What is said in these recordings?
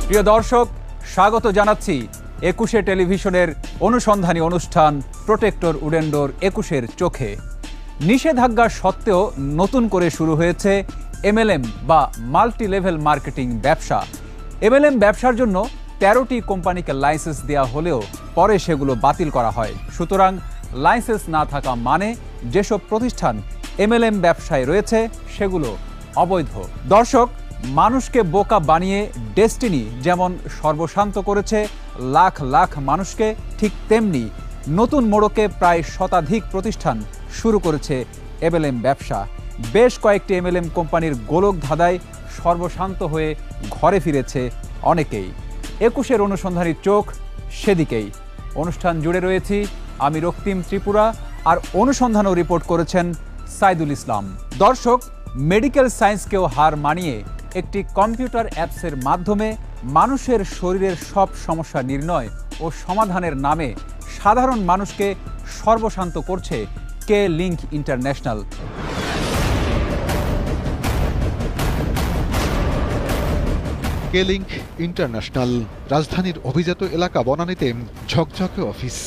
প্রিয় দর্শক, স্বাগত জানাচ্ছি ২১শে টেলিভিশনের অনুসন্ধানী অনুষ্ঠান প্রোটেক্টর উডেন্ডোর ২১-এর চোখে। নিষেধাজ্ঞা সত্ত্বেও নতুন করে শুরু হয়েছে এমএলএম বা মাল্টি লেভেল মার্কেটিং ব্যবসা। এমএলএম ব্যবসার জন্য ১৩টি কোম্পানিকে লাইসেন্স দেওয়া হলেও পরে সেগুলো বাতিল করা হয়। সুতরাং লাইসেন্স না থাকা মানে যেসব প্রতিষ্ঠান এমএলএম ব্যবসায় রয়েছে সেগুলো অবৈধ। দর্শক, মানুষকে বোকা বানিয়ে ডেস্টিনি যেমন সর্বশান্ত করেছে লাখ লাখ মানুষকে, ঠিক তেমনি নতুন মোড়কে প্রায় শতাধিক প্রতিষ্ঠান শুরু করেছে এমএলএম ব্যবসা। বেশ কয়েকটি এমএলএম কোম্পানির গোলক ধাঁধায় সর্বশান্ত হয়ে ঘরে ফিরেছে অনেকেই। ২১-এর অনুসন্ধানী চোখ সেদিকেই। অনুষ্ঠান জুড়ে রয়েছি আমি রক্তিম ত্রিপুরা, আর অনুসন্ধানও রিপোর্ট করেছেন সাইদুল ইসলাম। দর্শক, মেডিকেল সায়েন্সকেও হার মানিয়ে একটি কম্পিউটার অ্যাপসের মাধ্যমে মানুষের শরীরের সব সমস্যা নির্ণয় ও সমাধানের নামে সাধারণ মানুষকে সর্বশান্ত করছে কে লিঙ্ক ইন্টারন্যাশনাল। কে লিঙ্ক ইন্টারন্যাশনাল রাজধানীর অভিজাত এলাকা বনানীতে ঝকঝকে অফিস।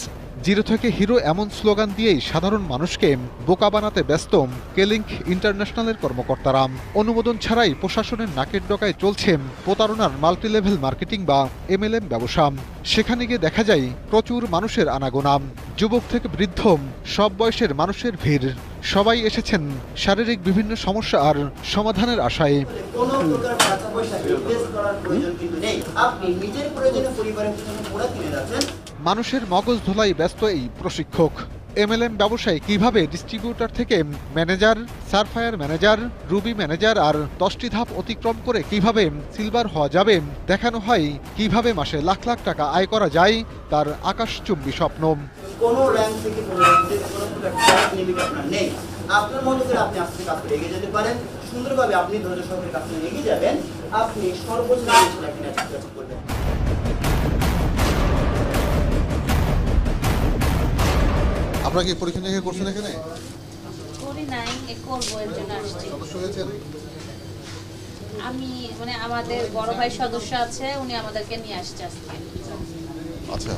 জিরো থেকে হিরো এমন স্লোগান দিয়েই সাধারণ মানুষকে বোকা বানাতে ব্যস্ত কে লিঙ্ক ইন্টারন্যাশনালের কর্মকর্তারা। অনুমোদন ছাড়াই প্রশাসনের নাকের ডগায় চলছে প্রতারণার মাল্টিলেভেল মার্কেটিং বা এমএলএম ব্যবসা। সেখানে গিয়ে দেখা যায় প্রচুর মানুষের আনাগোনা, যুবক থেকে বৃদ্ধ সব বয়সের মানুষের ভিড়। সবাই এসেছেন শারীরিক বিভিন্ন সমস্যা আর সমাধানের আশায়। মানুষের মগজ ধোলাই ব্যস্ত এই প্রশিক্ষক। এমএলএম ব্যবসায় কিভাবে ডিস্ট্রিবিউটর থেকে ম্যানেজার, সারফায়ার ম্যানেজার, রুবি ম্যানেজার আর 10টি ধাপ অতিক্রম করে কিভাবে সিলভার হওয়া যাবে দেখানো হয়। কিভাবে মাসে লাখ লাখ টাকা আয় করা যায় তার আকাশচুম্বী স্বপ্ন। কোনো র্যাঙ্ক থেকে কোনো র্যাঙ্কে কোনো লিমিট আপনার নেই। আপনার মতো করে আপনি আস্তে আস্তে এগিয়ে যেতে পারেন। সুন্দরভাবে আপনি ধৈর্য সহকারে কাজ করে এগিয়ে যাবেন। আপনি সর্বোচ্চ করবেন। আপনারা কি পরীক্ষা নিরীক্ষা করছেন এখানে? করি নাই, করবো এর জন্য আসছি। সদস্য হয়েছেন? আমি আমাদের বড় ভাই সদস্য আছে, উনি আমাদেরকে নিয়ে আসছে আজকে। আচ্ছা,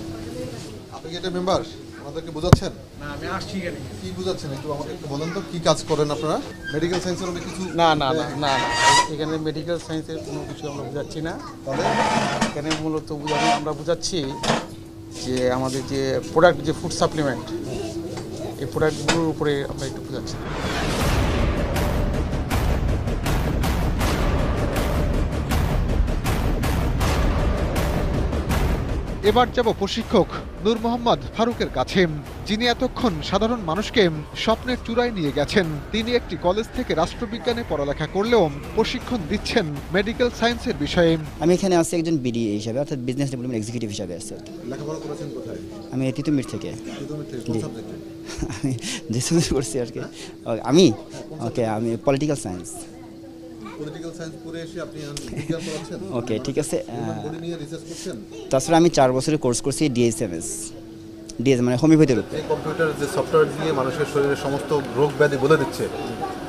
আপনি কি এটা মেম্বার? আমাদেরকে বোঝাচ্ছেন? না, আমি আসছি এখানে। কি বোঝাচ্ছেন একটু আমাকে একটু বলেন তো, কি কাজ করেন আপনারা? মেডিকেল সায়েন্সের অনেক কিছু? না না না না না, এখানে মেডিকেল সায়েন্সের কোনো কিছু আমরা বোঝাচ্ছি না। তাহলে এখানে মূলত আমরা বোঝাচ্ছি যে আমাদের যে প্রোডাক্ট, যে ফুড সাপ্লিমেন্ট, এই প্রোডাক্টগুলোর উপরে আমরা একটু বোঝাচ্ছি। এবার যাব প্রশিক্ষক নূর মোহাম্মদ ফারুকের কাছে, যিনি এতক্ষণ সাধারণ মানুষকে স্বপ্নের চূড়ায় নিয়ে গেছেন। তিনি একটি কলেজ থেকে রাষ্ট্রবিজ্ঞানে পড়ালেখা করলেও প্রশিক্ষণ দিচ্ছেন মেডিকেল সায়েন্সের বিষয়ে। আমি এখানে আছি একজন বিডি হিসাবে, অর্থাৎ বিজনেস ডেভেলপমেন্ট এক্সিকিউটিভ হিসাবে আছি। লেখাপড়া করেছেন কোথায়? আমি তিতুমির থেকে। কোন সাবজেক্টে? আমি যে সাবজেক্ট করছি আর কি। আমি পলিটিক্যাল সায়েন্স। পলিটিক্যাল সায়েন্স পড়ে এসে আপনি বিজ্ঞান পড়াচ্ছেন? ওকে, ঠিক আছে। বডি নিয়ে রিসার্চ করছেন? তাছাড়া আমি 4 বছরের কোর্স করছি ডিএসএমএস, মানে হোমিওপ্যাথির উপরে। এই কম্পিউটার যে সফটওয়্যার দিয়ে মানুষের শরীরের সমস্ত রোগ ব্যাধি বলে দিচ্ছে,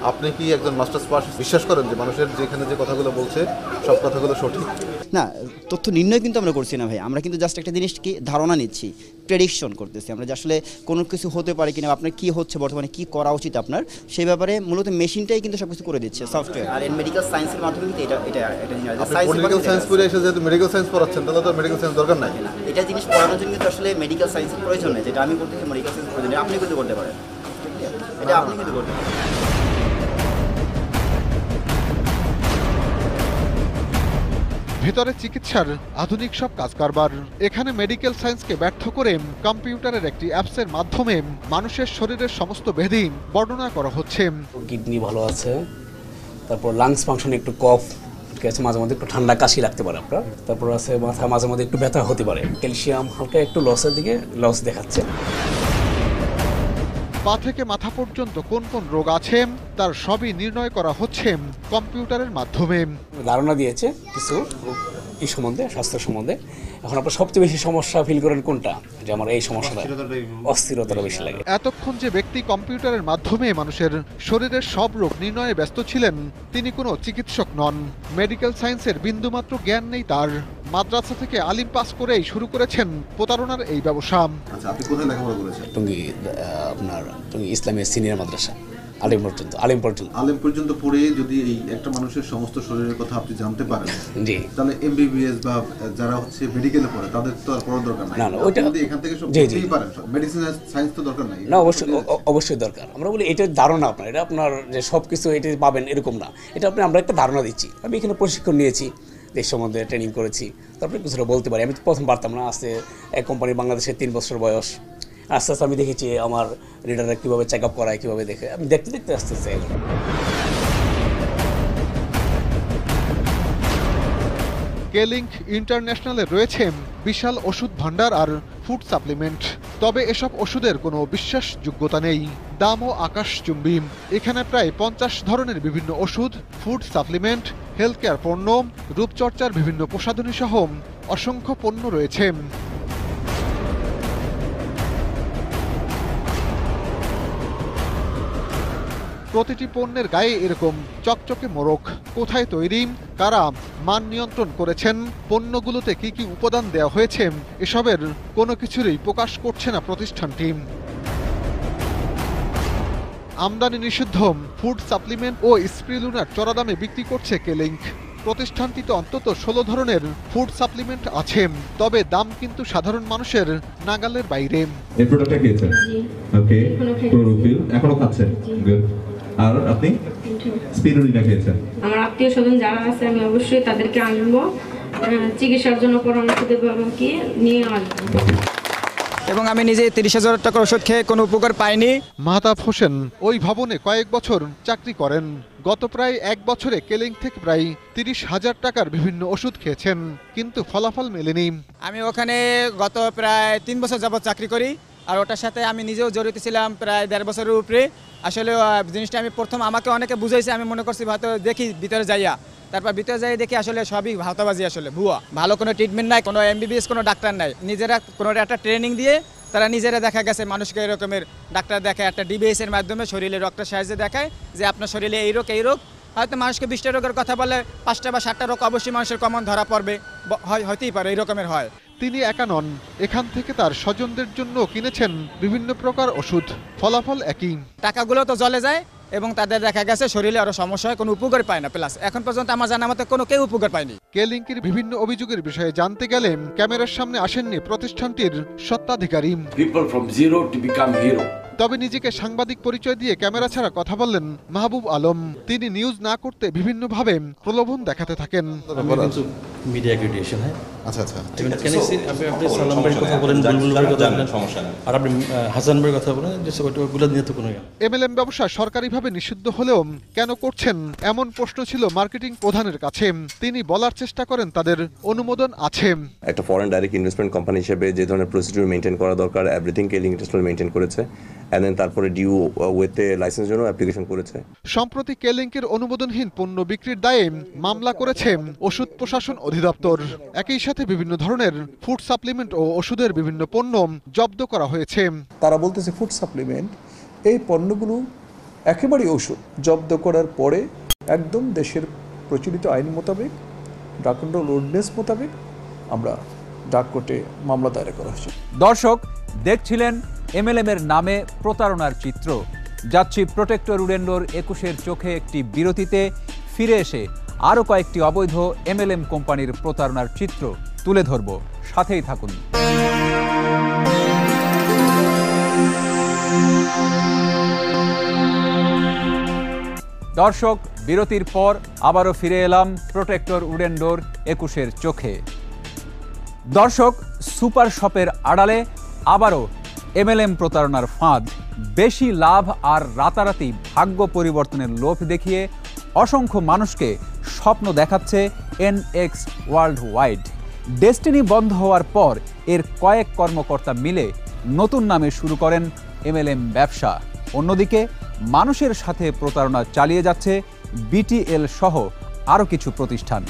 আপনি কি একজন মাস্টার্স পাস বিশ্বাস করেন যে মানুষের যেখানে যে কথাগুলো বলছে সব কথাগুলো সঠিক? না, তথ্য নির্ণয় কিন্তু আমরা করছি না ভাই। আমরা কিন্তু জাস্ট একটা জিনিস কি ধারণা নিচ্ছি, প্রেডিকশন করতেছি আমরা যে আসলে কোনো কিছু হতে পারে কিনা, আপনার কি হচ্ছে বর্তমানে, কি করা উচিত আপনার, সেই ব্যাপারে মূলত মেশিনটাই কিন্তু সব কিছু করে দিচ্ছে, সফটওয়্যার। আর মেডিকেল সায়েন্সের মাধ্যমে কিন্তু মেডিকেল সায়েন্স পড়ে এসে যেহেতু মেডিকেল সায়েন্স পড়াচ্ছেন, তাহলে তো মেডিকেল সায়েন্স দরকার নাই। এটা জিনিস পড়ানোর জন্য কিন্তু আসলে মেডিকেল সায়েন্সের প্রয়োজন নেই। যেটা আমি করতেছি মেডিকেল সায়েন্স প্রয়োজন নেই, আপনি কিন্তু করতে পারেন। এটা আপনি কিন্তু করতে পারেন। ভেতরে চিকিৎসার আধুনিক সব কাজকারবার। এখানে মেডিকেল সায়েন্সকে ব্যর্থ করে কম্পিউটারের একটি অ্যাপসের মাধ্যমে মানুষের শরীরের সমস্ত ব্যাধি বর্ণনা করা হচ্ছে। কিডনি ভালো আছে, তারপর লাংস ফাংশন, একটু কফ আছে, মাঝে মধ্যে একটু ঠান্ডা কাশি লাগতে পারে আপনার, তারপর আছে মাথা মাঝে মধ্যে একটু ব্যথা হতে পারে, ক্যালসিয়াম হালকা একটু লসের দিকে লস দেখাচ্ছে। পা থেকে মাথা পর্যন্ত কোন কোন রোগ আছে তার সবই নির্ণয় করা হচ্ছে কম্পিউটারের মাধ্যমে। ধারণা দিয়েছে কিছু এই সম্বন্ধে, স্বাস্থ্য সম্বন্ধে। এখন আপনার সবচেয়ে বেশি সমস্যা ফিল করেন কোনটা? যে আমার এই সমস্যাটা, অস্থিরতাটা বেশি লাগে। এতক্ষণ যে ব্যক্তি কম্পিউটারের মাধ্যমে মানুষের শরীরের সব রোগ নির্ণয়ে ব্যস্ত ছিলেন, তিনি কোনো চিকিৎসক নন। মেডিকেল সায়েন্সের বিন্দুমাত্র জ্ঞান নেই তার। মাদ্রাসা থেকে আলিম পাস করেই শুরু করেছেন প্রতারণার এই ব্যবসা। আচ্ছা, আপনি কোথায় লেখাপড়া করেছেন? টঙ্গী আপনার টঙ্গী ইসলামিয়া সিনিয়র মাদ্রাসা আলিম পর্যন্ত পড়ে যদি এই একটা মানুষের সমস্ত শরীরের কথা আপনি জানতে পারেন, জি, তাহলে এমবিবিএস বা যারা হচ্ছে মেডিকেলে পড়ে তাদের তো আর পড়ার দরকার নাই। না ওইটা এখান থেকে সব পড়তেই পারেন, মেডিসিন আর সায়েন্স তো দরকার নাই। না, অবশ্যই দরকার। আমরা বলি এটা ধারণা আপনার, এটা আপনার যে সব কিছু এটা পাবেন এরকম না, এটা আমরা একটা ধারণা দিচ্ছি। আমি এখানে প্রশিক্ষণ নিয়েছি, দেশ সম্বন্ধে ট্রেনিং করেছি, তারপরে কিছুটা বলতে পারি। আমি প্রথম পারতাম না, আজকে এক কোম্পানি বাংলাদেশে 3 বছর বয়স, আস্তে আস্তে আমি দেখেছি আমার লিডাররা কীভাবে চেক আপ করায়, কীভাবে দেখে, আমি দেখতে দেখতে আস্তে আস্তে। কেলিংক ইন্টারন্যাশনালে রয়েছে বিশাল ওষুধ ভান্ডার আর ফুড সাপ্লিমেন্ট। তবে এসব ওষুধের কোনো বিশ্বাসযোগ্যতা নেই, দামও আকাশচুম্বী। এখানে প্রায় 50 ধরনের বিভিন্ন ওষুধ, ফুড সাপ্লিমেন্ট, হেলথ কেয়ার পণ্য, রূপচর্চার বিভিন্ন প্রসাধনী সহ অসংখ্য পণ্য রয়েছে। প্রতিটি পণ্যের গায়ে এরকম চকচকে মোড়ক। কোথায় তৈরি, কারা মান নিয়ন্ত্রণ করেছেন, পণ্যগুলোতে কি কি উপাদান দেওয়া হয়েছে, এসবের কোনো কিছুরই প্রকাশ করছে না প্রতিষ্ঠানটি। আমদানি নিষিদ্ধ ফুড সাপ্লিমেন্ট ও স্প্রিলুনার চড়া দামে বিক্রি করছে কেলিংক। প্রতিষ্ঠানটিতে অন্তত 16 ধরনের ফুড সাপ্লিমেন্ট আছে, তবে দাম কিন্তু সাধারণ মানুষের নাগালের বাইরে। এই প্রোডাক্টটা খেয়েছেন? ওকে, ক্লোরোফিল এখনো খাচ্ছেন? গুড। আর আপনি স্পিরুলিনা খেয়েছেন? আমার আত্মীয় স্বজন যারা আছে আমি অবশ্যই তাদেরকে আনবো, চিকিৎসার জন্য পরামর্শ দেবো এবং কি নিয়ে আসবো। এবং আমি নিজে 30,000 টাকার ওষুধ খেয়ে কোনো উপকার পাইনি। মাহতাব হোসেন ওই ভবনে কয়েক বছর চাকরি করেন। গত প্রায় 1 বছরে কেলিংক থেকে প্রায় 30,000 টাকার বিভিন্ন ওষুধ খেয়েছেন, কিন্তু ফলাফল মেলেনি। আমি ওখানে গত প্রায় 3 বছর যাবত চাকরি করি, আর ওটার সাথে আমি নিজেও জড়িত ছিলাম প্রায় 1.5 বছরের উপরে। আসলে জিনিসটা আমি প্রথম আমাকে অনেকে বুঝাইছে, আমি মনে করছি হয়তো দেখি ভিতরে যাইয়া, তারপর ভিতরে যাই দেখি আসলে সবই ভাওতাবাজি, আসলে ভুয়া। ভালো কোনো ট্রিটমেন্ট নাই, কোনো এমবিবিএস কোনো ডাক্তার নাই। নিজেরা কোনো একটা ট্রেনিং দিয়ে তারা নিজেরা দেখা গেছে মানুষকে এরকমের ডাক্তার দেখায়, একটা ডিবিএসের মাধ্যমে শরীরে রক্তের সাহায্যে দেখায় যে আপনার শরীরে এই রোগ। হয়তো মানুষকে 20টা রোগের কথা বলে, 5টা বা 7টা রোগ অবশ্যই মানুষের কমন ধরা পড়বে, হতেই পারে এই রকমের হয়। তিনি একা নন, এখান থেকে তার স্বজনদের জন্য কিনেছেন বিভিন্ন প্রকার ওষুধ, ফলাফল একই। টাকাগুলো তো জলে যায় এবং তাদের দেখা গেছে শরীরে আরো সমস্যা হয়, কোনো উপকার পায় না। প্লাস এখন পর্যন্ত আমার জানা মতে কেউ উপকার পায়নি। কেলিংকের বিভিন্ন অভিযোগের বিষয়ে জানতে গেলে ক্যামেরার সামনে আসেননি প্রতিষ্ঠানটির স্বত্বাধিকারী। People from zero to become hero. তবে নিজেকে সাংবাদিক পরিচয় দিয়ে ক্যামেরা ছাড়া কথা বললেন মাহবুব আলম। তিনি নিউজ না করতে বিভিন্নভাবে প্রলোভন দেখাতে থাকেন। মিডিয়া অ্যাক্রিডিটেশন, হ্যাঁ। আচ্ছা, আপনি সালাম ভাইয়ের কথা বলেন, বুলবুল ভাইয়ের কথা বলেন, সমস্যা নেই। আর আপনি হাসান ভাইয়ের কথা বলেন, যে ওগুলো নিয়ে তো কোনো। এমএলএম ব্যবসা সরকারিভাবে নিষিদ্ধ হলেও কেন করছেন এমন প্রশ্ন ছিল মার্কেটিং প্রধানের কাছে। তিনি বলার চেষ্টা করেন তাদের অনুমোদন আছে। একটা ফরেন ডাইরেক্ট ইনভেস্টমেন্ট কোম্পানি হিসেবে যে ধরনের প্রসিডিউর মেনটেন করা দরকার, এভরিথিং কেলিং ইন্টারন্যাশনাল মেনটেন করেছে। এন্ড দেন তারপরে ডিউ ওয়েতে লাইসেন্স জন্য অ্যাপ্লিকেশন করেছে। সম্প্রতি কেলিংকের অনুমোদনহীন পণ্য বিক্রির দায়ে মামলা করেছে ওষুধ প্রশাসন অধিদপ্তর। একই সাথে বিভিন্ন ধরনের ফুড সাপ্লিমেন্ট ও ওষুধের বিভিন্ন পণ্য জব্দ করা হয়েছে। তারা বলতেছে ফুড সাপ্লিমেন্ট, এই পণ্যগুলো একেবারে ওষুধ। জব্দ করার পরে একদম দেশের প্রচলিত আইন মোতাবেক, ড্রাগ কন্ট্রোল অর্ডিন্যান্স মোতাবেক আমরা ডাক কোর্টে মামলা দায়ের করা হয়েছে। দর্শক দেখছিলেন এমএলএম এর নামে প্রতারণার চিত্র। যাচ্ছি প্রোটেক্টর উডেন্ডোর 21-এর চোখে একটি বিরতিতে, ফিরে এসে আরও কয়েকটি অবৈধ এমএলএম কোম্পানির প্রতারণার চিত্র তুলে ধরব। সাথেই থাকুন। দর্শক, বিরতির পর আবারও ফিরে এলাম প্রোটেক্টর উডেন্ডোর 21-এর চোখে। দর্শক, সুপার শপের আড়ালে আবারও এমএলএম প্রতারণার ফাঁদ। বেশি লাভ আর রাতারাতি ভাগ্য পরিবর্তনের লোভ দেখিয়ে অসংখ্য মানুষকে স্বপ্ন দেখাচ্ছে এনএক্স ওয়ার্ল্ড ওয়াইড। ডেস্টিনি বন্ধ হওয়ার পর এর কয়েক কর্মকর্তা মিলে নতুন নামে শুরু করেন এমএলএম ব্যবসা। অন্যদিকে মানুষের সাথে প্রতারণা চালিয়ে যাচ্ছে বিটিএল সহ আরও কিছু প্রতিষ্ঠান।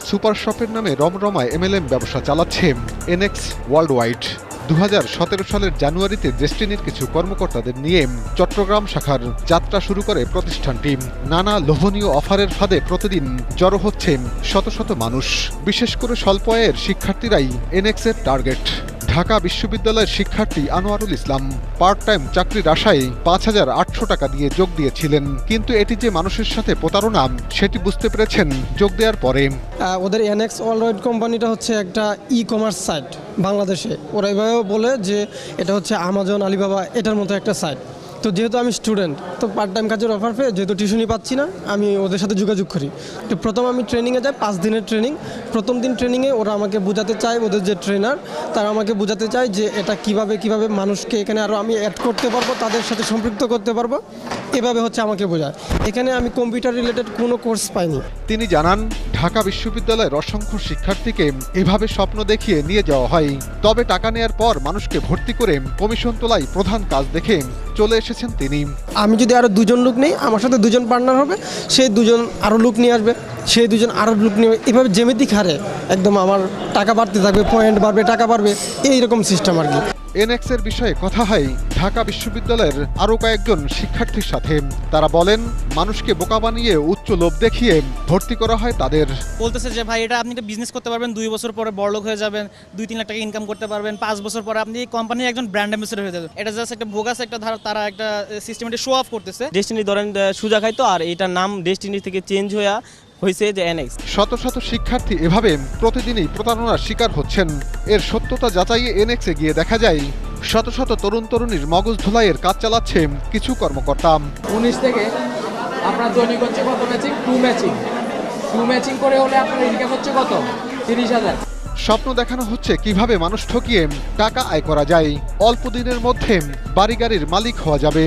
সুপার শপের নামে রমরমায় এমএলএম ব্যবসা চালাচ্ছে এনএক্স ওয়ার্ল্ড ওয়াইড। 2017 সালের জানুয়ারিতে ডেস্টিনির কিছু কর্মকর্তাদের নিয়ে চট্টগ্রাম শাখার যাত্রা শুরু করে প্রতিষ্ঠানটি। নানা লোভনীয় অফারের ফাঁদে প্রতিদিন জড়ো হচ্ছে শত শত মানুষ। বিশেষ করে স্বল্প আয়ের শিক্ষার্থীরাই এনএক্সের টার্গেট। ঢাকা বিশ্ববিদ্যালয়ের শিক্ষার্থী আনোয়ারুল ইসলাম পার্ট টাইম চাকরির আশায় 5,800 টাকা দিয়ে যোগ দিয়েছিলেন, কিন্তু এটি যে মানুষের সাথে প্রতারণা সেটি বুঝতে পেরেছেন যোগ দেওয়ার পরে। ওদের এনএক্স ওয়ার্ল্ড কোম্পানিটা হচ্ছে একটা ই কমার্স সাইট বাংলাদেশে। ওরা এভাবেও বলে যে এটা হচ্ছে আমাজন, আলিবাবা এটার মতো একটা সাইট। তো যেহেতু আমি স্টুডেন্ট, তো পার্ট টাইম কাজের অফার পেয়ে যেহেতু টিউশনি পাচ্ছি না, আমি ওদের সাথে যোগাযোগ করি। তো প্রথম আমি ট্রেনিংয়ে যাই, 5 দিনের ট্রেনিং। প্রথম দিন ট্রেনিংয়ে ওরা আমাকে বোঝাতে চায়, ওদের যে ট্রেনার তারা আমাকে বোঝাতে চায় যে এটা কিভাবে মানুষকে এখানে আরও আমি অ্যাড করতে পারবো, তাদের সাথে সম্পৃক্ত করতে পারবো, এভাবে হচ্ছে আমাকে বোঝায়। এখানে আমি কম্পিউটার রিলেটেড কোনো কোর্স পাইনি। তিনি জানান, ঢাকা বিশ্ববিদ্যালয়ের অসংখ্য শিক্ষার্থীকে এভাবে স্বপ্ন দেখিয়ে নিয়ে যাওয়া হয়। তবে টাকা নেয়ার পর মানুষকে ভর্তি করে কমিশন তোলাই প্রধান কাজ দেখে চলে এসেছেন তিনি। আমি যদি আরও 2 জন লোক নেই, আমার সাথে 2 জন পার্টনার হবে, সেই 2 জন আরও লোক নিয়ে আসবে, সেই 2 জন আরও লোক নিয়ে, এভাবে জ্যামিতিক হারে একদম আমার টাকা বাড়তে থাকবে, পয়েন্ট বাড়বে, টাকা বাড়বে, এইরকম সিস্টেম আর কি। এনএক্সের বিষয়ে কথা হয় ঢাকা বিশ্ববিদ্যালয়ের আরও কয়েকজন শিক্ষার্থীর সাথে। তারা বলেন, মানুষকে বোকা বানিয়ে উচ্চ লোভ দেখিয়ে ভর্তি করা হয় তাদের। বলতেছে যে ভাই এটা আপনি একটা বিজনেস করতে পারবেন, 2 বছর পরে বড়লোক হয়ে যাবেন, 2-3 লাখ টাকা ইনকাম করতে পারবেন, 5 বছর পরে আপনি কোম্পানির একজন ব্র্যান্ড অ্যাম্বাসেডর হয়ে যাবেন। এটা জাস্ট একটা ভোগাস, একটা তারা একটা সিস্টেমেটিক শো অফ করতেছে। ডেস্টিনি ধরেন সুজা খাইতো, আর এটার নাম ডেস্টিনি থেকে চেঞ্জ হয়ে হয়েছে যে এনএক্স। শত শত শিক্ষার্থী এভাবে প্রতিদিনই প্রতারণার শিকার হচ্ছেন। এর সত্যতা যাচাইয়ে এনএক্সে গিয়ে দেখা যায় শত শত তরুণ তরুণীর মগজ ধোলাইয়ের কাজ চালাচ্ছে কিছু কর্মকর্তা। 19 থেকে আপনার দৈনিক হচ্ছে কত ম্যাচিং? 2 ম্যাচিং করে হলে আপনার ইনকাম হচ্ছে কত? 30,000। স্বপ্ন দেখানো হচ্ছে কিভাবে মানুষ ঠকিয়ে টাকা আয় করা যায়। অল্প দিনের মধ্যে বাড়ি গাড়ির মালিক হওয়া যাবে।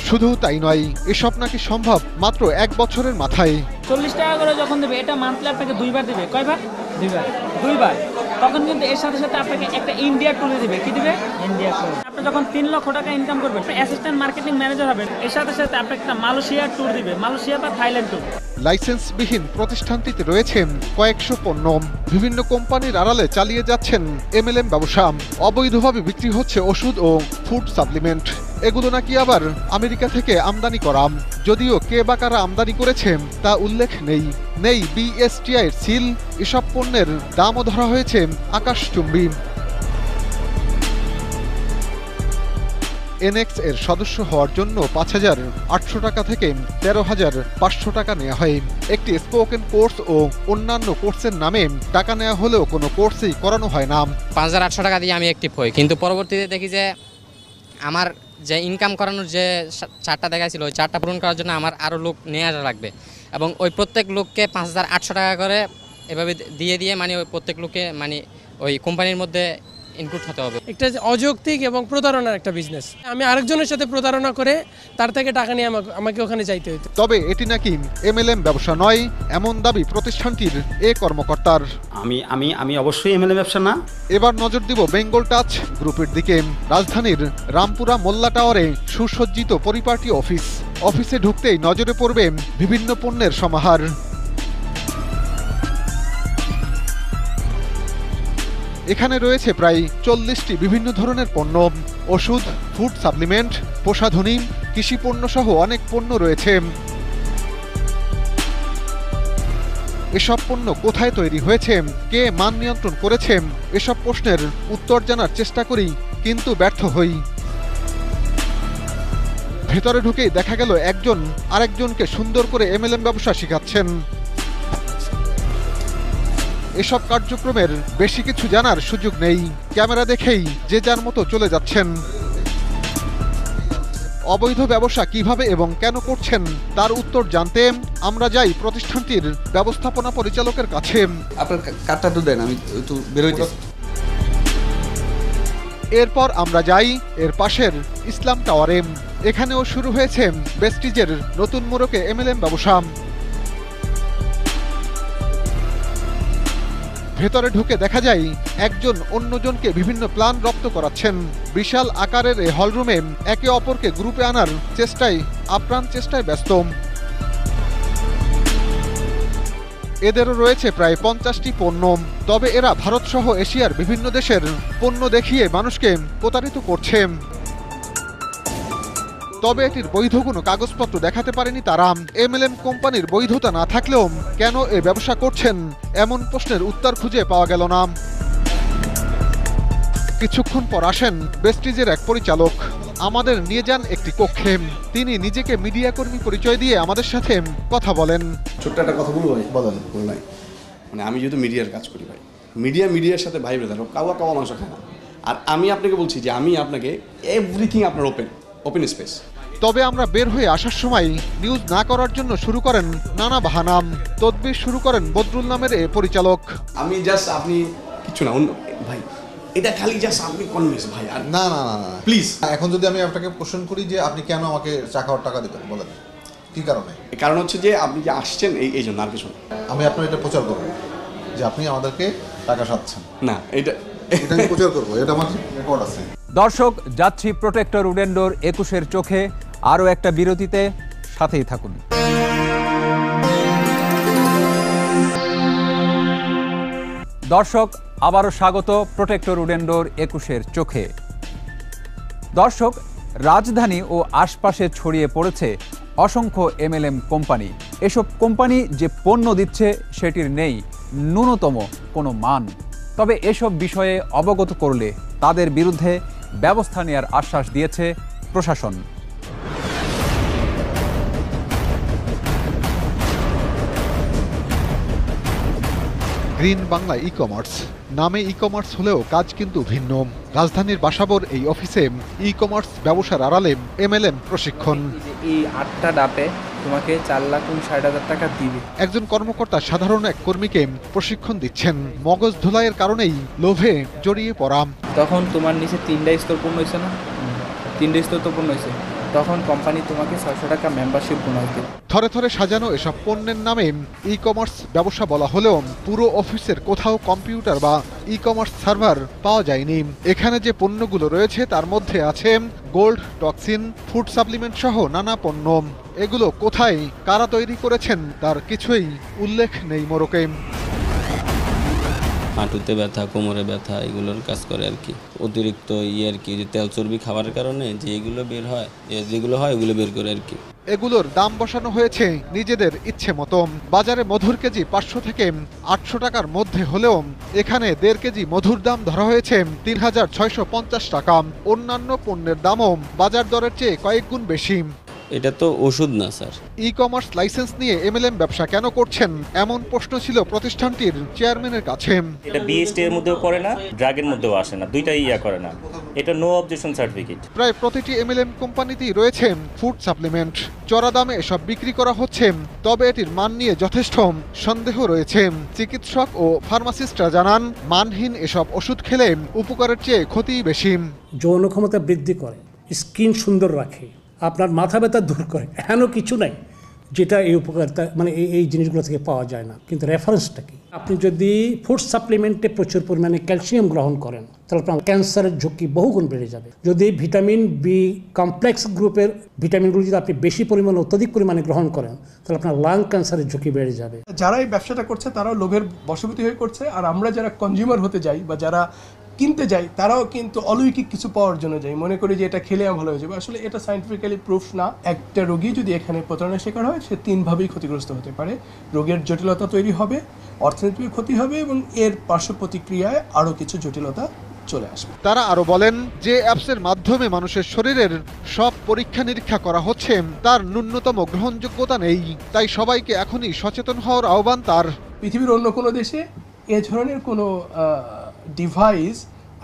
শুধু তাই নয়, এসব নাকি সম্ভব মাত্র 1 বছরের মাথায়। 40 টাকা করে যখন দেবে, এটা মান্থলি আপনাকে 2 বার দেবে। কয়বার? 2 বার। তখন কিন্তু এর সাথে সাথে আপনাকে একটা ইন্ডিয়া ট্যুরে দিবে। কি দিবে? India tour. আপনি যখন 3 লক্ষ টাকা ইনকাম করবেন, অ্যাসিস্ট্যান্ট মার্কেটিং ম্যানেজার হবেন, এর সাথে সাথে আপনাকে একটা মালয়েশিয়া ট্যুর দিবে, মালয়েশিয়া বা থাইল্যান্ড ট্যুর। লাইসেন্সবিহীন প্রতিষ্ঠানটিতে রয়েছে কয়েকশো পণ্য। বিভিন্ন কোম্পানির আড়ালে চালিয়ে যাচ্ছেন এমএলএম ব্যবসা। অবৈধভাবে বিক্রি হচ্ছে ওষুধ ও ফুড সাপ্লিমেন্ট। এগুলো নাকি আবার আমেরিকা থেকে আমদানি করা, যদিও কে বা কারা আমদানি করেছে তা উল্লেখ নেই বিএসটিআই এর সিল। এসব পণ্যের দামও ধরা হয়েছে আকাশচুম্বী। এনএক্স এর সদস্য হওয়ার জন্য 5,800 টাকা থেকে 13,500 টাকা নেওয়া হয়। একটি স্পোকেন কোর্স ও অন্যান্য কোর্সের নামে টাকা নেওয়া হলেও কোনো কোর্সই করানো হয় না। 5,800 টাকা দিয়ে আমি অ্যাক্টিভ হই, কিন্তু পরবর্তীতে দেখি যে আমার যে ইনকাম করানোর যে চার্টটা দেখাইছিল, ওই চার্টটা পূরণ করার জন্য আমার আরও লোক নিয়ে আসা লাগবে, এবং ওই প্রত্যেক লোককে 5,800 টাকা করে এভাবে দিয়ে মানে ওই প্রত্যেক লোককে মানে ওই কোম্পানির মধ্যে ইনক্লুড হতে হবে। একটা অযৌক্তিক এবং প্রতারণার একটা বিজনেস। আমি আরেকজনের সাথে প্রতারণা করে তার থেকে টাকা নিয়ে আমাকে ওখানে যাইতে হতো। তবে এটি নাকি এমএলএম ব্যবসা নয়, এমন দাবি প্রতিষ্ঠানটির এ কর্মকর্তার। আমি অবশ্যই এমএলএম ব্যবসা না। এবার নজর দিব বেঙ্গল টাচ গ্রুপের দিকে। রাজধানীর রামপুরা মোল্লা টাওয়ারে সুসজ্জিত পরিপাটি অফিসে ঢুকতেই নজরে পড়বে বিভিন্ন পণ্যের সমাহার। এখানে রয়েছে প্রায় 40টি বিভিন্ন ধরনের পণ্য, ওষুধ, ফুড সাপ্লিমেন্ট, প্রসাধনী, কৃষি পণ্য সহ অনেক পণ্য রয়েছে। এসব পণ্য কোথায় তৈরি হয়েছে, কে মান নিয়ন্ত্রণ করেছে, এসব প্রশ্নের উত্তর জানার চেষ্টা করি, কিন্তু ব্যর্থ হই। ভেতরে ঢুকেই দেখা গেল একজন আরেকজনকে সুন্দর করে এমএলএম ব্যবসা শেখাচ্ছেন। এসব কার্যক্রমের বেশি কিছু জানার সুযোগ নেই, ক্যামেরা দেখেই যে যার মতো চলে যাচ্ছেন। অবৈধ ব্যবসা কিভাবে এবং কেন করছেন তার উত্তর জানতে আমরা যাই প্রতিষ্ঠানটির ব্যবস্থাপনা পরিচালকের কাছে। আপনার কার্ডটা তো দেন, আমি একটু বেরোইতে। এরপর আমরা যাই এর পাশের ইসলাম টাওয়ারে। এখানেও শুরু হয়েছে বেস্টিজের নতুন মোড়কে এমএলএম ব্যবসা। ভেতরে ঢুকে দেখা যায় একজন অন্যজনকে বিভিন্ন প্ল্যান রপ্ত করাচ্ছেন। বিশাল আকারের এই হলরুমে একে অপরকে গ্রুপে আনার আপ্রাণ চেষ্টায় ব্যস্ত। এদেরও রয়েছে প্রায় 50টি পণ্য। তবে এরা ভারতসহ এশিয়ার বিভিন্ন দেশের পণ্য দেখিয়ে মানুষকে প্রতারিত করছে। তবে এটির বৈধ কোনো কাগজপত্র দেখাতে পারেনি তারা। MLM কোম্পানির বৈধতা না থাকলেও কেন এ ব্যবসা করছেন এমন প্রশ্নের উত্তর খুঁজে পাওয়া গেল না। কিছুক্ষণ পর আসেন বেস্টিজের এক পরিচালক, আমাদের নিয়ে যান একটি কক্ষে। তিনি নিজেকে মিডিয়া কর্মী পরিচয় দিয়ে আমাদের সাথে কথা বলেন। ছোট্ট একটা কথা বলবো ভাই, বলেন। মানে আমি যেহেতু মিডিয়ার কাজ করি ভাই, মিডিয়ার সাথে ভাই ব্রাদার কাওয়া মাংস খায় না। আর আমি আপনাকে বলছি যে আমি আপনাকে এভরিথিং আপনার ওপেন স্পেস। তবে আমরা বের হয়ে আসার সময় নিউজ না করার জন্য শুরু করেন নানা বাহানাম। তদবির শুরু করেন বদরুল নামের এ পরিচালক। আমি জাস্ট আপনি কিছু না ভাই, এটা খালি জাস্ট আপনি কনভিন্স ভাই। আর না প্লিজ, এখন যদি আমি আপনাকে কোশ্চেন করি যে আপনি কেন আমাকে চা খাওয়ার টাকা দিবেন, বলেন কি কারণে? কারণ হচ্ছে যে আপনি যে আসছেন এই জন্য, আর কিছু না। আমি আপনার এটা প্রচার করবো যে আপনি আমাদেরকে টাকা সাধছেন। না, এটা আমি প্রচার করবো, এটা আমার রেকর্ড আছে। দর্শক, যাচ্ছি প্রোটেক্টর উডেন্ডোর 21-এর চোখে আরও একটা বিরতিতে, সাথেই থাকুন। দর্শক, আবারও স্বাগত প্রোটেক্টর উডেন্ডোর 21-এর চোখে। দর্শক, রাজধানী ও আশপাশে ছড়িয়ে পড়েছে অসংখ্য MLM কোম্পানি। এসব কোম্পানি যে পণ্য দিচ্ছে সেটির নেই ন্যূনতম কোনো মান। তবে এসব বিষয়ে অবগত করলে তাদের বিরুদ্ধে ব্যবস্থা নেওয়ার আশ্বাস দিয়েছে প্রশাসন। গ্রিন বাংলা ই-কমার্স নামে ই-কমার্স হলেও কাজ কিন্তু ভিন্ন। রাজধানীর বাসাবোর এই অফিসে ই-কমার্স ব্যবসার আড়ালে MLM প্রশিক্ষণ। এই 8টা ডাপে তোমাকে 4,60,000 টাকা দিবে। একজন কর্মকর্তা সাধারণ এক কর্মীকে প্রশিক্ষণ দিচ্ছেন। মগজ ধোলাইয়ের কারণেই লোভে জড়িয়ে পড়া। তখন তোমার নিচে 3টা স্তর পূর্ণ হয়েছে না, 3টে স্তর তো পূর্ণ হয়েছে, তখন কোম্পানি তোমাকে 600 টাকা মেম্বারশিপ বোনাস দেবে। থরে থরে সাজানো এসব পণ্যের নামে ই-কমার্স ব্যবসা বলা হলেও পুরো অফিসের কোথাও কম্পিউটার বা ই-কমার্স সার্ভার পাওয়া যায়নি। এখানে যে পণ্যগুলো রয়েছে তার মধ্যে আছে গোল্ড, টক্সিন, ফুড সাপ্লিমেন্ট সহ নানা পণ্য। এগুলো কোথায় কারা তৈরি করেছেন তার কিছুই উল্লেখ নেই মোড়কে। হাঁটুতে ব্যথা, কোমরে ব্যথা, এগুলোর কাজ করে আর কি। অতিরিক্ত আর কি, যে তেল চর্বি খাবারের কারণে যে এগুলো বের হয়, যেগুলো হয় ওগুলো বের করে আর কি। এগুলোর দাম বসানো হয়েছে নিজেদের ইচ্ছে মতো। বাজারে মধুর কেজি 500 থেকে 800 টাকার মধ্যে হলেও এখানে 1.5 কেজি মধুর দাম ধরা হয়েছে 3,650 টাকা। অন্যান্য পণ্যের দামও বাজার দরের চেয়ে কয়েক গুণ বেশি। এটা তো ওষুধ না স্যার। ই-কমার্স লাইসেন্স নিয়ে MLM ব্যবসা কেন করছেন এমন প্রশ্ন ছিল প্রতিষ্ঠানটির চেয়ারম্যানের কাছে। এটা বিএসটি এর মধ্যেও পড়ে না, ড্রাগের মধ্যেও আসে না, দুইটাই করে না। এটা নো অবজেকশন সার্টিফিকেট। প্রায় প্রতিটি MLM কোম্পানিতেই রয়েছে ফুড সাপ্লিমেন্ট। চড়া দামে এসব বিক্রি করা হচ্ছে। তবে এটির মান নিয়ে যথেষ্ট সন্দেহ রয়েছে। চিকিৎসক ও ফার্মাসিস্টরা জানান, মানহীন এসব ওষুধ খেলে উপকারের চেয়ে ক্ষতিই বেশি। যৌন ক্ষমতা বৃদ্ধি করে, স্কিন সুন্দর রাখে, আপনার মাথা ব্যথা দূর করে, এমন কিছু নাই যেটা এই উপকারিতা মানে এই জিনিসগুলো থেকে পাওয়া যায় না। কিন্তু রেফারেন্সটা কি? আপনি যদি ফুড সাপ্লিমেন্টে প্রচুর পরিমাণে ক্যালসিয়াম গ্রহণ করেন তাহলে আপনার ক্যান্সারের ঝুঁকি বহুগুণ বেড়ে যাবে। যদি ভিটামিন বি কমপ্লেক্স গ্রুপের ভিটামিনগুলো যদি আপনি বেশি পরিমাণে অত্যধিক পরিমাণে গ্রহণ করেন তাহলে আপনার লাং ক্যান্সারের ঝুঁকি বেড়ে যাবে। যারা এই ব্যবসাটা করছে তারাও লোভের বশবর্তী হয়ে করছে, আর আমরা যারা কনজিউমার হতে যাই বা যারা কিনতে যাই তারাও কিন্তু অলৌকিক কিছু পাওয়ার জন্য যাই, মনে করি যে এটা খেলে ভালো হয়ে যাবে। আসলে এটা সায়েন্টিফিক্যালি প্রুফ না। একটা রোগী যদি এখানে প্রতারণার শিকার হয় সে 3ভাবেই ক্ষতিগ্রস্ত হতে পারে। রোগের জটিলতা তৈরি হবে, অর্থনৈতিক ক্ষতি হবে এবং এর পার্শ্ব প্রতিক্রিয়ায় আরও কিছু জটিলতা চলে আসবে। তারা আরো বলেন, যে অ্যাপসের মাধ্যমে মানুষের শরীরের সব পরীক্ষা নিরীক্ষা করা হচ্ছে তার ন্যূনতম গ্রহণযোগ্যতা নেই। তাই সবাইকে এখনই সচেতন হওয়ার আহ্বান তার। পৃথিবীর অন্য কোনো দেশে এ ধরনের কোনো ডিভাইস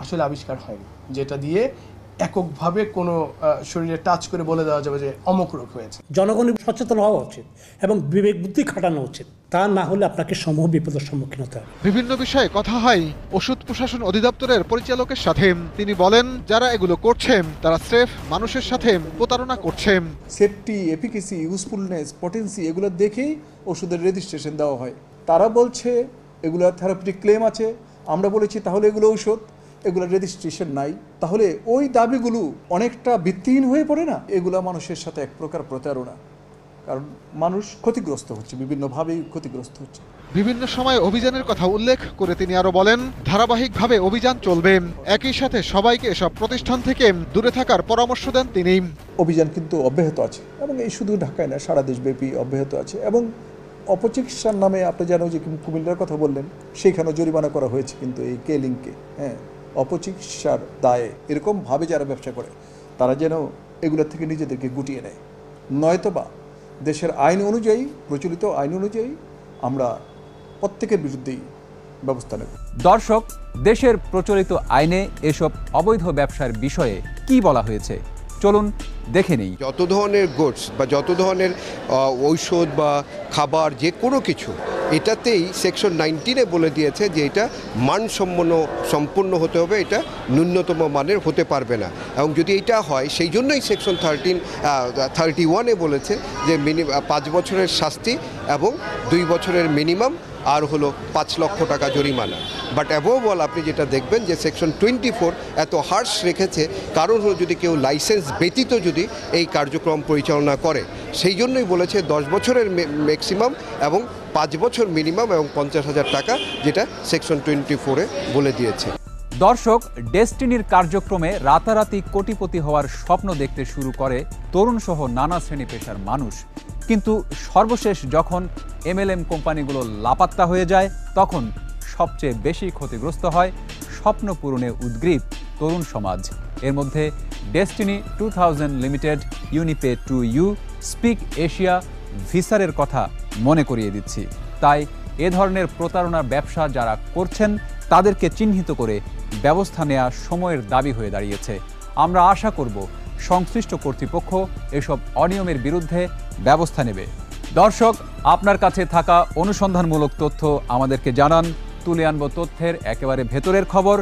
আসলে আবিষ্কার হয়নি যেটা দিয়ে এককভাবে কোনো শরীরে টাচ করে বলে দেওয়া যাবে যে অমুক রোগ হয়েছে। জনগণের সচেতন হওয়া উচিত এবং বিবেক বুদ্ধি খাটানো উচিত, তা না হলে আপনাকে সমূহ বিপদের সম্মুখীন হতে হবে। বিভিন্ন বিষয়ে কথা হয় ওষুধ প্রশাসন অধিদপ্তরের পরিচালকের সাথে। তিনি বলেন, যারা এগুলো করছেন তারা স্রেফ মানুষের সাথে প্রতারণা করছেন। সেফটি, এফিকেসি, ইউজফুলনেস, পটেন্সি এগুলো দেখেই ওষুধের রেজিস্ট্রেশন দেওয়া হয়। তারা বলছে এগুলোর থেরাপিউটিক ক্লেম আছে, আমরা বলেছি তাহলে এগুলো ঔষধ, এগুলোর রেজিস্ট্রেশন নাই, তাহলে ওই দাবিগুলো অনেকটা ভিত্তিহীন হয়ে পড়ে না? এগুলো মানুষের সাথে এক প্রকার প্রতারণা। কারণ মানুষ ক্ষতিগ্রস্ত হচ্ছে, বিভিন্নভাবেই ক্ষতিগ্রস্ত হচ্ছে। বিভিন্ন সময় অভিযানের কথা উল্লেখ করে তিনি আরো বলেন, ধারাবাহিকভাবে অভিযান চলবে। একই সাথে সবাইকে এসব প্রতিষ্ঠান থেকে দূরে থাকার পরামর্শ দেন তিনি। অভিযান কিন্তু অব্যাহত আছে এবং এই শুধু ঢাকায় না, সারা দেশব্যাপী অব্যাহত আছে। এবং অপচিকিৎসার নামে আপনি জানো যে কুমিল্লার কথা বললেন, সেখানেও জরিমানা করা হয়েছে কিন্তু এই কেলিংকে। হ্যাঁ, অপচিকিৎসার দায়ে এরকমভাবে যারা ব্যবসা করে তারা যেন এগুলোর থেকে নিজেদেরকে গুটিয়ে নেয়, নয়তোবা দেশের আইন অনুযায়ী, প্রচলিত আইন অনুযায়ী আমরা প্রত্যেকের বিরুদ্ধেই ব্যবস্থা নেব। দর্শক, দেশের প্রচলিত আইনে এসব অবৈধ ব্যবসার বিষয়ে কি বলা হয়েছে চলুন দেখে নেই। যত ধরনের গুডস বা যত ধরনের ঔষধ বা খাবার যে কোনো কিছু, এটাতেই সেকশন 19-এ বলে দিয়েছে যে এটা মানসম্পন্ন হতে হবে, এটা ন্যূনতম মানের হতে পারবে না। এবং যদি এটা হয়, সেই জন্যই সেকশন 31-এ বলেছে যে 5 বছরের শাস্তি এবং 2 বছরের মিনিমাম আর হলো 5 লক্ষ টাকা জরিমানা। বাট অ্যাবোভ অল আপনি যেটা দেখবেন যে সেকশন 24 এত হার্শ রেখেছে, কারণ হলো যদি কেউ লাইসেন্স ব্যতীত যদি এই কার্যক্রম পরিচালনা করে, সেই জন্যই বলেছে 10 বছরের ম্যাক্সিমাম এবং 5 বছর মিনিমাম এবং 50,000 টাকা, যেটা সেকশন 24-এ বলে দিয়েছে। দর্শক, ডেস্টিনির কার্যক্রমে রাতারাতি কোটিপতি হওয়ার স্বপ্ন দেখতে শুরু করে তরুণ সহ নানা শ্রেণী পেশার মানুষ। কিন্তু সর্বশেষ যখন MLM কোম্পানিগুলো লাপাত্তা হয়ে যায়, তখন সবচেয়ে বেশি ক্ষতিগ্রস্ত হয় স্বপ্ন পূরণে উদ্গ্রীব তরুণ সমাজ। এর মধ্যে Destiny 2000 limited, Unipay 2U, Speak Asia, ভিসারের কথা মনে করিয়ে দিচ্ছি। তাই এ ধরনের প্রতারণার ব্যবসা যারা করছেন তাদেরকে চিহ্নিত করে ব্যবস্থা নেওয়া সময়ের দাবি হয়ে দাঁড়িয়েছে। আমরা আশা করব সংশ্লিষ্ট কর্তৃপক্ষ এসব অনিয়মের বিরুদ্ধে ব্যবস্থা নেবে। দর্শক, আপনার কাছে থাকা অনুসন্ধানমূলক তথ্য আমাদেরকে জানান। তুলে আনব তথ্যের একেবারে ভেতরের খবর।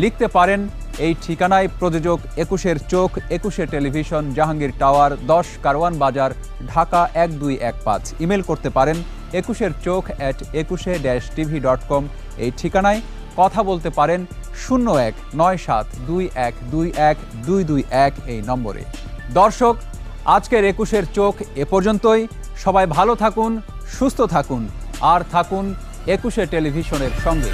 লিখতে পারেন এই ঠিকানায়। প্রযোজক 21-এর চোখ, 21 টেলিভিশন, জাহাঙ্গীর টাওয়ার, 10 কারওয়ান বাজার, ঢাকা 1215। ইমেল করতে পারেন 21-এর চোখ @21-tv.com এই ঠিকানায়। কথা বলতে পারেন 019721212221 এই নম্বরে। দর্শক, আজকের 21-এর চোখ এ পর্যন্তই। সবাই ভালো থাকুন, সুস্থ থাকুন আর থাকুন 21 টেলিভিশনের সঙ্গে।